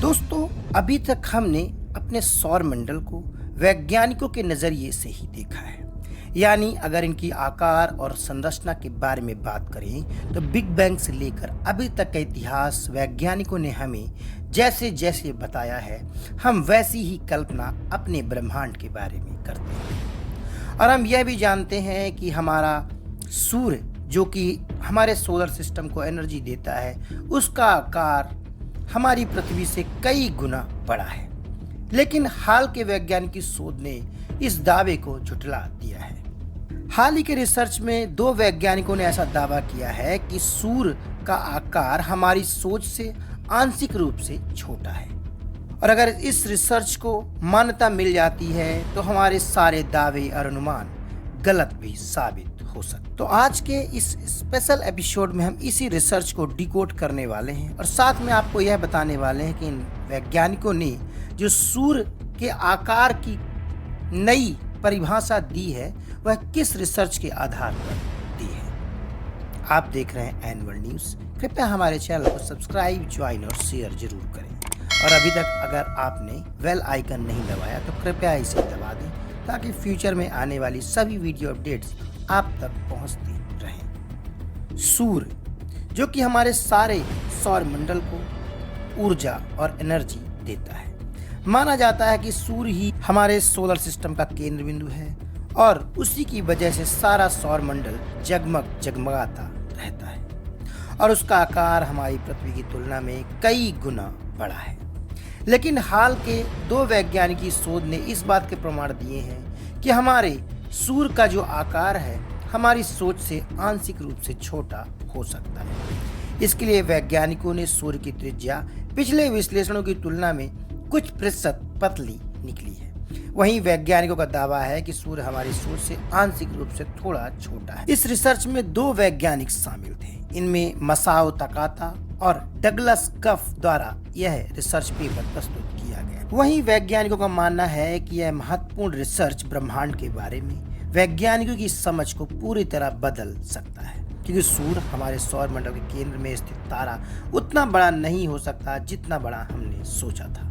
दोस्तों, अभी तक हमने अपने सौर मंडल को वैज्ञानिकों के नज़रिए से ही देखा है। यानी अगर इनकी आकार और संरचना के बारे में बात करें तो बिग बैंग से लेकर अभी तक का इतिहास वैज्ञानिकों ने हमें जैसे जैसे बताया है, हम वैसी ही कल्पना अपने ब्रह्मांड के बारे में करते हैं। और हम यह भी जानते हैं कि हमारा सूर्य, जो कि हमारे सोलर सिस्टम को एनर्जी देता है, उसका आकार हमारी पृथ्वी से कई गुना बड़ा है। लेकिन हाल के वैज्ञानिक शोध ने इस दावे को झुठला दिया है। हाल ही के रिसर्च में दो वैज्ञानिकों ने ऐसा दावा किया है कि सूर्य का आकार हमारी सोच से आंशिक रूप से छोटा है। और अगर इस रिसर्च को मान्यता मिल जाती है तो हमारे सारे दावे और अनुमान गलत भी साबित हो सकते। तो आज के इस स्पेशल एपिसोड में हम इसी रिसर्च को डिकोड करने वाले हैं और साथ में आपको यह बताने वाले हैं कि इन वैज्ञानिकों ने जो सूर्य के आकार की नई परिभाषा दी है वह किस रिसर्च के आधार पर दी है। आप देख रहे हैं एन वर्ल्ड न्यूज़। कृपया हमारे चैनल को सब्सक्राइब, ज्वाइन और शेयर जरूर करें। और अभी तक अगर आपने बेल आइकन नहीं दबाया तो कृपया इसे दबा दें ताकि फ्यूचर में आने वाली सभी वीडियो अपडेट्स आप तक पहुंचती रहें। सूर्य, जो कि हमारे सारे सौर मंडल को ऊर्जा और एनर्जी देता है। माना जाता है कि सूर्य ही हमारे सोलर सिस्टम का केंद्र बिंदु है और उसी की वजह से सारा सौर मंडल जगमग जगमगाता रहता है और उसका आकार हमारी पृथ्वी की तुलना में कई गुना बड़ा है। लेकिन हाल के दो वैज्ञानिक शोध ने इस बात के प्रमाण दिए हैं कि हमारे सूर्य का जो आकार है हमारी सोच से आंशिक रूप से छोटा हो सकता है। इसके लिए वैज्ञानिकों ने सूर्य की त्रिज्या पिछले विश्लेषणों की तुलना में कुछ प्रतिशत पतली निकली है। वहीं वैज्ञानिकों का दावा है कि सूर्य हमारी सोच से आंशिक रूप से थोड़ा छोटा है। इस रिसर्च में दो वैज्ञानिक शामिल थे। इनमें मसाओ तकाता और डगलस कफ द्वारा यह रिसर्च पेपर प्रस्तुत किया गया। वहीं वैज्ञानिकों का मानना है कि यह महत्वपूर्ण रिसर्च ब्रह्मांड के बारे में वैज्ञानिकों की समझ को पूरी तरह बदल सकता है, क्योंकि सूर्य हमारे सौर मंडल के केंद्र में स्थित तारा उतना बड़ा नहीं हो सकता जितना बड़ा हमने सोचा था।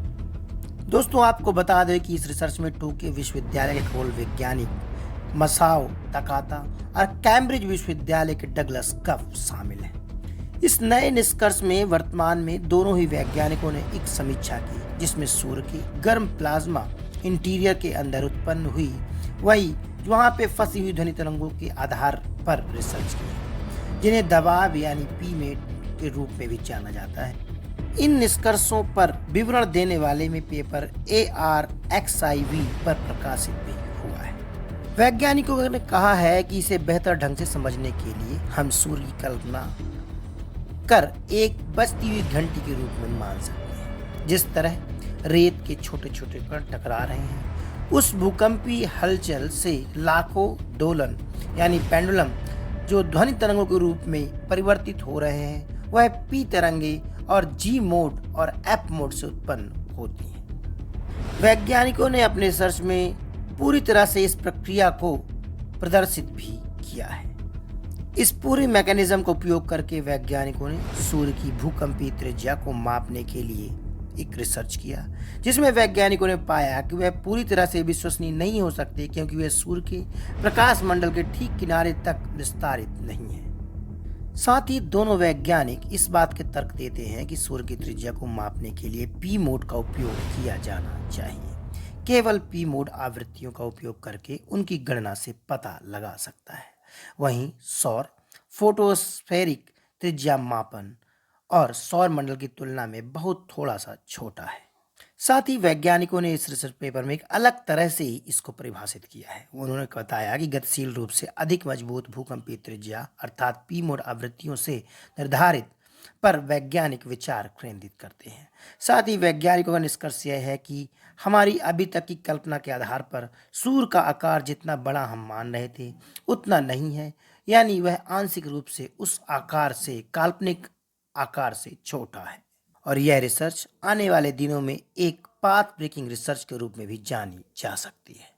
दोस्तों, आपको बता दें कि इस रिसर्च में टोक्यो विश्वविद्यालय के खगोल वैज्ञानिक मसाओ तकाता और कैम्ब्रिज विश्वविद्यालय के डगलस कफ शामिल हैं। इस नए निष्कर्ष में वर्तमान में दोनों ही वैज्ञानिकों ने एक समीक्षा की जिसमें सूर्य की गर्म प्लाज्मा इंटीरियर के अंदर उत्पन्न हुई वही वहां पे फंसी हुई ध्वनि तरंगों के आधार पर रिसर्च की, जिन्हें दबाव यानी पी मेट के रूप में भी जाना जाता है। इन निष्कर्षों पर विवरण देने वाले में पेपर ARXIV पर प्रकाशित भी हुआ है। वैज्ञानिकों ने कहा है कि इसे बेहतर ढंग से समझने के लिए हम सूर्य की कल्पना कर एक बजती हुई घंटी के रूप में मान सकते हैं। जिस तरह रेत के छोटे छोटे कण टकरा रहे हैं, उस भूकंपीय हलचल से लाखों दोलन यानी पेंडुलम जो ध्वनि तरंगों के रूप में परिवर्तित हो रहे हैं, वह पी तरंगे और जी मोड और एफ मोड से उत्पन्न होती हैं। वैज्ञानिकों ने अपने रिसर्च में पूरी तरह से इस प्रक्रिया को प्रदर्शित भी किया है। इस पूरे मैकेनिज्म का उपयोग करके वैज्ञानिकों ने सूर्य की भूकंपीय त्रिज्या को मापने के लिए एक रिसर्च किया, जिसमें वैज्ञानिकों ने पाया कि वह पूरी तरह से विश्वसनीय नहीं हो सकते क्योंकि वह सूर्य के प्रकाश मंडल के ठीक किनारे तक विस्तारित नहीं है। साथ ही दोनों वैज्ञानिक इस बात के तर्क देते हैं कि सूर्य की त्रिज्या को मापने के लिए पी मोड का उपयोग किया जाना चाहिए। केवल पी मोड आवृत्तियों का उपयोग करके उनकी गणना से पता लगा सकता है। वहीं सौर फोटोस्फेरिक त्रिज्या मापन और सौर मंडल की तुलना में बहुत थोड़ा सा छोटा है। साथ ही वैज्ञानिकों ने इस रिसर्च पेपर में एक अलग तरह से ही इसको परिभाषित किया है। उन्होंने बताया कि गतिशील रूप से अधिक मजबूत भूकंपीय त्रिज्या अर्थात पी मोड आवृत्तियों से निर्धारित पर वैज्ञानिक विचार केंद्रित करते हैं। साथ ही वैज्ञानिकों का निष्कर्ष यह है कि हमारी अभी तक की कल्पना के आधार पर सूर्य का आकार जितना बड़ा हम मान रहे थे उतना नहीं है, यानी वह आंशिक रूप से उस आकार से काल्पनिक आकार से छोटा है। और यह रिसर्च आने वाले दिनों में एक पाथ ब्रेकिंग रिसर्च के रूप में भी जानी जा सकती है।